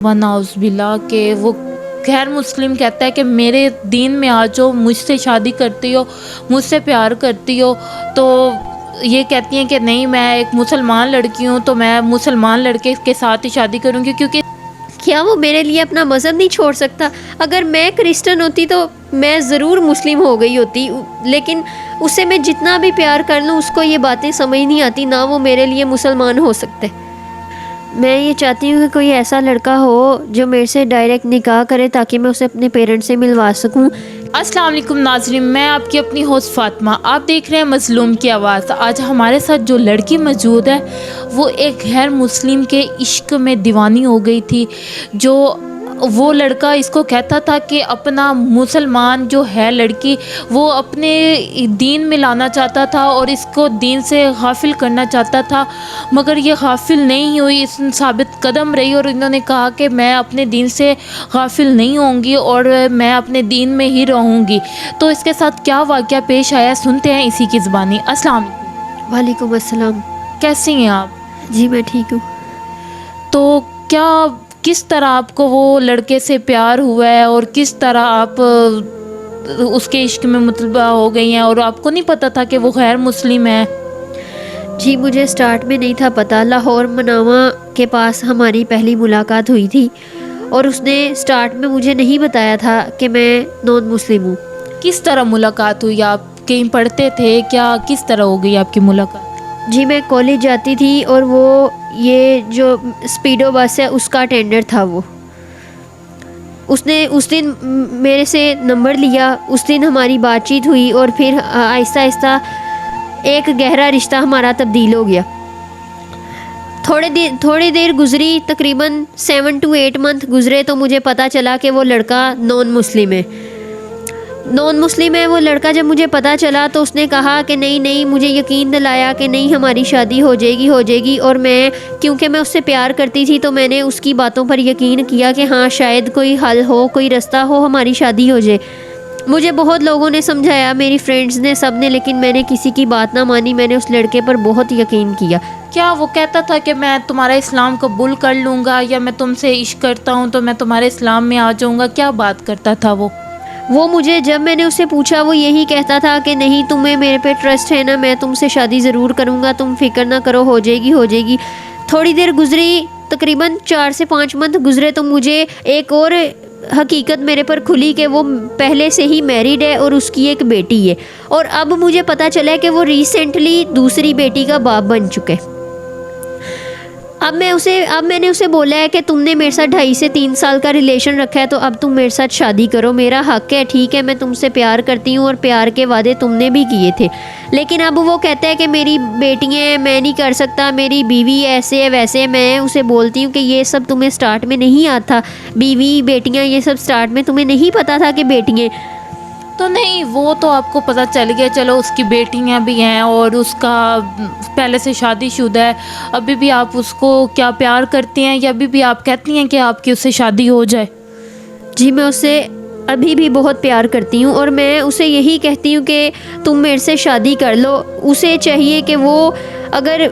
वनाउज़ बिल्ला कि वो गैर मुस्लिम कहता है कि मेरे दीन में आ जाओ, मुझसे शादी करती हो, मुझसे प्यार करती हो। तो ये कहती हैं कि नहीं, मैं एक मुसलमान लड़की हूँ तो मैं मुसलमान लड़के के साथ ही शादी करूँगी, क्योंकि क्या वो मेरे लिए अपना मज़हब नहीं छोड़ सकता? अगर मैं क्रिश्चियन होती तो मैं ज़रूर मुस्लिम हो गई होती, लेकिन उससे मैं जितना भी प्यार कर लूँ उसको ये बातें समझ नहीं आती, ना वो मेरे लिए मुसलमान हो सकते। मैं ये चाहती हूँ कि कोई ऐसा लड़का हो जो मेरे से डायरेक्ट निकाह करे ताकि मैं उसे अपने पेरेंट्स से मिलवा सकूँ। अस्सलाम वालेकुम नाज़रीन, मैं आपकी अपनी होस्ट फातिमा। आप देख रहे हैं मज़लूम की आवाज़। आज हमारे साथ जो लड़की मौजूद है वो एक गैर मुस्लिम के इश्क में दीवानी हो गई थी। जो वो लड़का इसको कहता था कि अपना मुसलमान जो है लड़की वो अपने दीन में लाना चाहता था और इसको दीन से गाफिल करना चाहता था, मगर ये गाफिल नहीं हुई, इस साबित कदम रही और इन्होंने कहा कि मैं अपने दीन से गाफिल नहीं होंगी और मैं अपने दीन में ही रहूँगी। तो इसके साथ क्या वाक़या पेश आया सुनते हैं इसी की ज़बानी। अस्सलाम वालेकुम। वालेकुम अस्सलाम। कैसी हैं आप? जी मैं ठीक हूँ। तो क्या किस तरह आपको वो लड़के से प्यार हुआ है और किस तरह आप उसके इश्क में मुतलबा हो गई हैं और आपको नहीं पता था कि वो गैर मुस्लिम है? जी मुझे स्टार्ट में नहीं था पता। लाहौर मनावा के पास हमारी पहली मुलाकात हुई थी और उसने स्टार्ट में मुझे नहीं बताया था कि मैं नॉन मुस्लिम हूँ। किस तरह मुलाकात हुई? आप कहीं पढ़ते थे क्या? किस तरह हो गई आपकी मुलाकात? जी मैं कॉलेज जाती थी और वो ये जो स्पीडो बस है उसका अटेंडर था। वो उसने उस दिन मेरे से नंबर लिया, उस दिन हमारी बातचीत हुई और फिर आहिस्ता आहिस्ता एक गहरा रिश्ता हमारा तब्दील हो गया। थोड़ी देर गुजरी, तकरीबन 7 to 8 मंथ गुजरे तो मुझे पता चला कि वो लड़का नॉन मुस्लिम है वो लड़का। जब मुझे पता चला तो उसने कहा कि नहीं, मुझे यकीन दिलाया कि नहीं हमारी शादी हो जाएगी। और मैं क्योंकि मैं उससे प्यार करती थी तो मैंने उसकी बातों पर यकीन किया कि हाँ शायद कोई हल हो, कोई रास्ता हो, हमारी शादी हो जाए। मुझे बहुत लोगों ने समझाया, मेरी फ्रेंड्स ने, सब ने, लेकिन मैंने किसी की बात ना मानी। मैंने उस लड़के पर बहुत यकीन किया। क्या वो कहता था कि मैं तुम्हारा इस्लाम कबूल कर लूँगा या मैं तुमसे इश्क करता हूँ तो मैं तुम्हारे इस्लाम में आ जाऊँगा? क्या बात करता था वो मुझे, जब मैंने उससे पूछा, वो यही कहता था कि नहीं तुम्हें मेरे पे ट्रस्ट है ना, मैं तुमसे शादी ज़रूर करूँगा, तुम फिक्र ना करो, हो जाएगी। थोड़ी देर गुजरी, तकरीबन 4 से 5 मंथ गुजरे तो मुझे एक और हकीकत मेरे पर खुली कि वो पहले से ही मैरिड है और उसकी एक बेटी है। और अब मुझे पता चला है कि वो रिसेंटली दूसरी बेटी का बाप बन चुके। अब मैंने उसे बोला है कि तुमने मेरे साथ 2.5 से 3 साल का रिलेशन रखा है तो अब तुम मेरे साथ शादी करो, मेरा हक है, ठीक है, मैं तुमसे प्यार करती हूँ और प्यार के वादे तुमने भी किए थे। लेकिन अब वो कहता है कि मेरी बेटियाँ हैं, मैं नहीं कर सकता, मेरी बीवी ऐसे है वैसे है। मैं उसे बोलती हूँ कि ये सब तुम्हें स्टार्ट में नहीं आता, बीवी बेटियाँ ये सब स्टार्ट में तुम्हें नहीं पता था कि बेटियाँ। तो नहीं, वो तो आपको पता चल गया, चलो उसकी बेटियां भी हैं और उसका पहले से शादीशुदा है। अभी भी आप उसको क्या प्यार करती हैं या अभी भी आप कहती हैं कि आपकी उससे शादी हो जाए? जी मैं उससे अभी भी बहुत प्यार करती हूँ और मैं उसे यही कहती हूँ कि तुम मेरे से शादी कर लो। उसे चाहिए कि वो अगर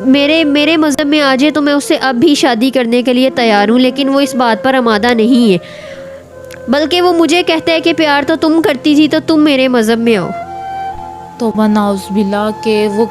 मेरे मज़हब में आ जाए तो मैं उससे अब भी शादी करने के लिए तैयार हूँ, लेकिन वो इस बात पर आमादा नहीं है। बल्कि वो मुझे कहता है कि प्यार तो तुम करती थी तो तुम मेरे मज़हब में आओ। तो वनाउज़ बिल्ला कि वो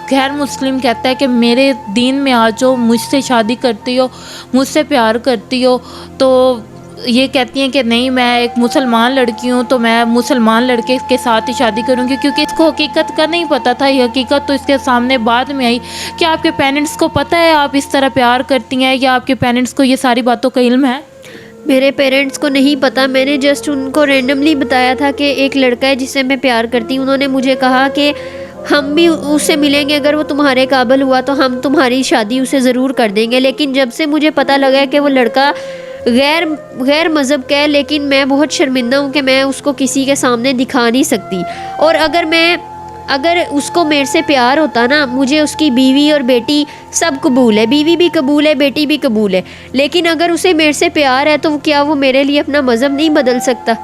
गैर मुस्लिम कहता है कि मेरे दीन में आ जाओ, मुझसे शादी करती हो, मुझसे प्यार करती हो। तो ये कहती हैं कि नहीं, मैं एक मुसलमान लड़की हूँ तो मैं मुसलमान लड़के के साथ ही शादी करूँगी, क्योंकि इसको हकीकत का नहीं पता था। ये हकीकत तो इसके सामने बाद में आई। क्या आपके पेरेंट्स को पता है आप इस तरह प्यार करती हैं या आपके पेरेंट्स को ये सारी बातों का इल्म है? मेरे पेरेंट्स को नहीं पता। मैंने जस्ट उनको रैंडमली बताया था कि एक लड़का है जिससे मैं प्यार करती हूँ। उन्होंने मुझे कहा कि हम भी उससे मिलेंगे, अगर वो तुम्हारे काबिल हुआ तो हम तुम्हारी शादी उसे ज़रूर कर देंगे। लेकिन जब से मुझे पता लगा कि वो लड़का गैर मज़हब का है, लेकिन मैं बहुत शर्मिंदा हूँ कि मैं उसको किसी के सामने दिखा नहीं सकती। और अगर उसको मेरे से प्यार होता ना, मुझे उसकी बीवी और बेटी सब कबूल है, बीवी भी कबूल है, बेटी भी कबूल है। लेकिन अगर उसे मेरे से प्यार है तो क्या वो मेरे लिए अपना मज़हब नहीं बदल सकता?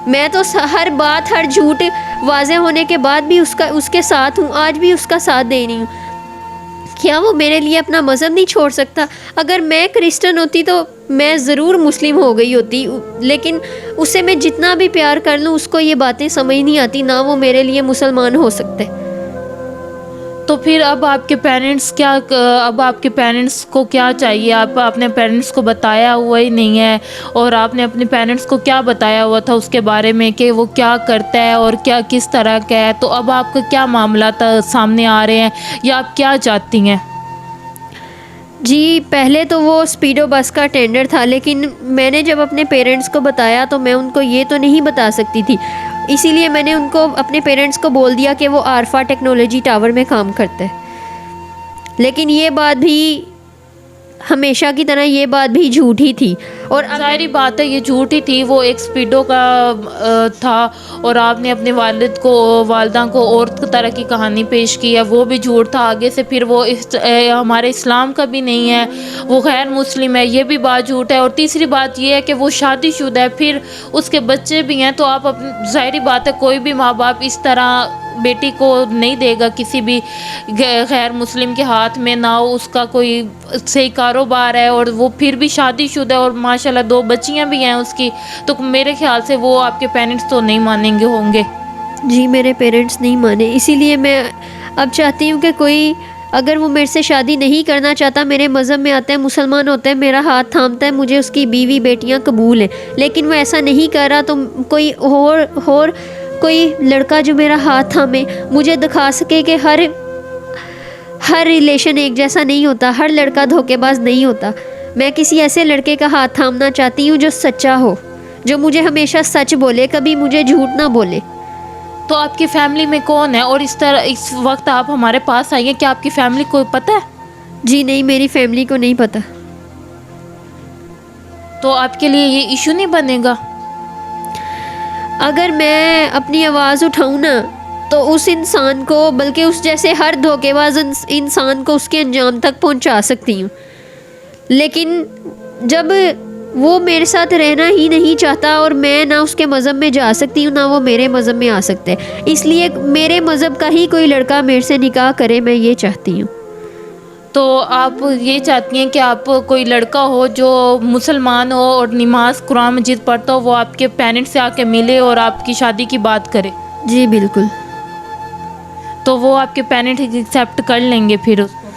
मैं तो हर झूठ वाज़े होने के बाद भी उसके साथ हूँ, आज भी उसका साथ दे रही हूँ। کیا وہ میرے لیے اپنا مذہب نہیں چھوڑ سکتا؟ اگر میں کرسچن ہوتی تو میں ضرور مسلم ہو گئی ہوتی، لیکن اسے میں جتنا بھی پیار کر لوں اس کو یہ باتیں سمجھ نہیں آتی، نہ وہ میرے لیے مسلمان ہو سکتے۔ تو پھر اب آپ کے پیرنٹس کو کیا چاہیے؟ آپ اپنے پیرنٹس کو بتایا ہوا ہی نہیں ہے، اور آپ نے اپنے پیرنٹس کو کیا بتایا ہوا تھا اس کے بارے میں کہ وہ کیا کرتا ہے اور کیا کس طرح کا ہے؟ تو اب آپ کا کیا معاملات سامنے آ رہے ہیں یا آپ کیا چاہتی ہیں؟ جی پہلے تو وہ اسپیڈو بس کا ٹینڈر تھا، لیکن میں نے جب اپنے پیرنٹس کو بتایا تو میں ان کو یہ تو نہیں بتا سکتی تھی، اسی لیے میں نے ان کو اپنے پیرنٹس کو بول دیا کہ وہ عارفہ ٹیکنالوجی ٹاور میں کام کرتا ہے، لیکن یہ بات بھی ہمیشہ کی طرح یہ بات بھی جھوٹی تھی، اور ظاہری بات ہے یہ جھوٹ ہی تھی، وہ ایک اسپیڈو کا تھا، اور آپ نے اپنے والدہ کو اور طرح کی کہانی پیش کی ہے، وہ بھی جھوٹ تھا آگے سے۔ پھر وہ ہمارے اسلام کا بھی نہیں ہے، وہ غیر مسلم ہے، یہ بھی بات جھوٹ ہے۔ اور تیسری بات یہ ہے کہ وہ شادی شدہ ہے، پھر اس کے بچے بھی ہیں، تو آپ ظاہری بات ہے کوئی بھی ماں باپ اس طرح بیٹی کو نہیں دے گا کسی بھی غیر مسلم کے ہاتھ میں، نہ اس کا کوئی صحیح کاروبار ہے، اور وہ پھر بھی شادی شدہ ہے، اور ماشاءاللہ 2 بچیاں بھی ہیں اس کی، تو میرے خیال سے وہ آپ کے پیرنٹس تو نہیں مانیں گے ہوں گے۔ جی میرے پیرنٹس نہیں مانے، اسی لیے میں اب چاہتی ہوں کہ کوئی اگر وہ میرے سے شادی نہیں کرنا چاہتا، میرے مذہب میں آتا ہے، مسلمان ہوتا ہے، میرا ہاتھ تھامتا ہے، مجھے اس کی بیوی بیٹیاں قبول ہیں، لیکن وہ ایسا نہیں کر رہا، تو کوئی لڑکا جو میرا ہاتھ تھامے، مجھے دکھا سکے کہ ہر ریلیشن ایک جیسا نہیں ہوتا، ہر لڑکا دھوکے باز نہیں ہوتا۔ میں کسی ایسے لڑکے کا ہاتھ تھامنا چاہتی ہوں جو سچا ہو، جو مجھے ہمیشہ سچ بولے، کبھی مجھے جھوٹ نہ بولے۔ تو آپ کی فیملی میں کون ہے؟ اور اس وقت آپ ہمارے پاس آئیے، کیا آپ کی فیملی کو پتہ ہے؟ جی نہیں، میری فیملی کو نہیں پتہ۔ تو آپ کے لیے یہ ایشو نہیں بنے گا؟ اگر میں اپنی آواز اٹھاؤں نا تو اس انسان کو، بلکہ اس جیسے ہر دھوکے باز انسان کو اس کے انجام تک پہنچا سکتی ہوں، لیکن جب وہ میرے ساتھ رہنا ہی نہیں چاہتا اور میں نہ اس کے مذہب میں جا سکتی ہوں نہ وہ میرے مذہب میں آ سکتے، اس لیے میرے مذہب کا ہی کوئی لڑکا میرے سے نکاح کرے، میں یہ چاہتی ہوں۔ تو آپ یہ چاہتی ہیں کہ آپ کوئی لڑکا ہو جو مسلمان ہو اور نماز قرآن مجید پڑھتا ہو، وہ آپ کے پیرنٹس سے آ کے ملے اور آپ کی شادی کی بات کرے؟ جی بالکل۔ تو وہ آپ کے پیرنٹ ایکسیپٹ کر لیں گے پھر اس کو؟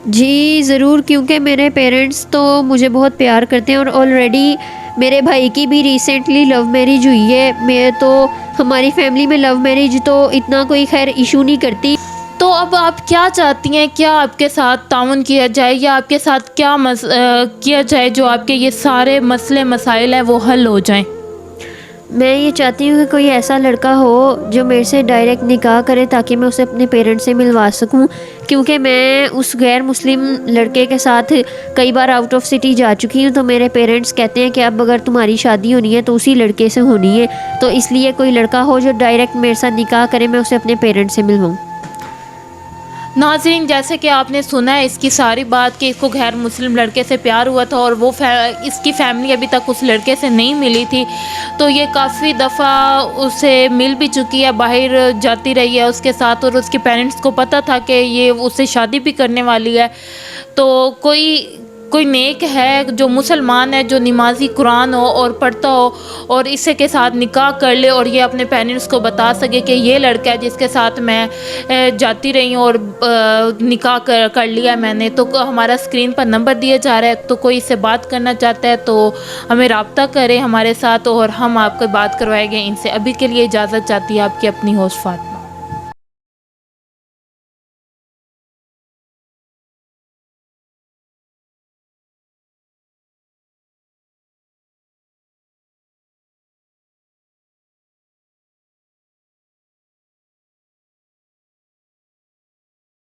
جی ضرور، کیونکہ میرے پیرنٹس تو مجھے بہت پیار کرتے ہیں، اور آلریڈی میرے بھائی کی بھی ریسنٹلی لو میرج ہوئی ہے، تو ہماری فیملی میں لو میرج تو اتنا کوئی خیر ایشو نہیں کرتی۔ تو اب آپ کیا چاہتی ہیں؟ کیا آپ کے ساتھ تعاون کیا جائے، یا آپ کے ساتھ کیا کیا جائے جو آپ کے یہ سارے مسئلے مسائل ہیں وہ حل ہو جائیں؟ میں یہ چاہتی ہوں کہ کوئی ایسا لڑکا ہو جو میرے سے ڈائریکٹ نکاح کرے، تاکہ میں اسے اپنے پیرنٹس سے ملوا سکوں، کیونکہ میں اس غیر مسلم لڑکے کے ساتھ کئی بار آؤٹ آف سٹی جا چکی ہوں، تو میرے پیرنٹس کہتے ہیں کہ اب اگر تمہاری شادی ہونی ہے تو اسی لڑکے سے ہونی ہے، تو اس لیے کوئی لڑکا ہو جو ڈائریکٹ میرے ساتھ نکاح کرے، میں اسے اپنے پیرنٹس سے ملواؤں۔ ناظرین، جیسے کہ آپ نے سنا ہے اس کی ساری بات کہ اس کو غیر مسلم لڑکے سے پیار ہوا تھا، اور وہ اس کی فیملی ابھی تک اس لڑکے سے نہیں ملی تھی، تو یہ کافی دفعہ اسے مل بھی چکی ہے، باہر جاتی رہی ہے اس کے ساتھ، اور اس کے پیرنٹس کو پتہ تھا کہ یہ اس سے شادی بھی کرنے والی ہے۔ تو کوئی نیک ہے جو مسلمان ہے، جو نمازی قرآن ہو اور پڑھتا ہو، اور اسے کے ساتھ نکاح کر لے، اور یہ اپنے پیرنٹس کو بتا سکے کہ یہ لڑکا ہے جس کے ساتھ میں جاتی رہی ہوں اور نکاح کر لیا میں نے، تو ہمارا اسکرین پر نمبر دیا جا رہا ہے، تو کوئی اس سے بات کرنا چاہتا ہے تو ہمیں رابطہ کرے ہمارے ساتھ، اور ہم آپ کو بات کروائیں گے ان سے۔ ابھی کے لیے اجازت چاہتی ہے آپ کی اپنی ہوسٹ فاطمہ۔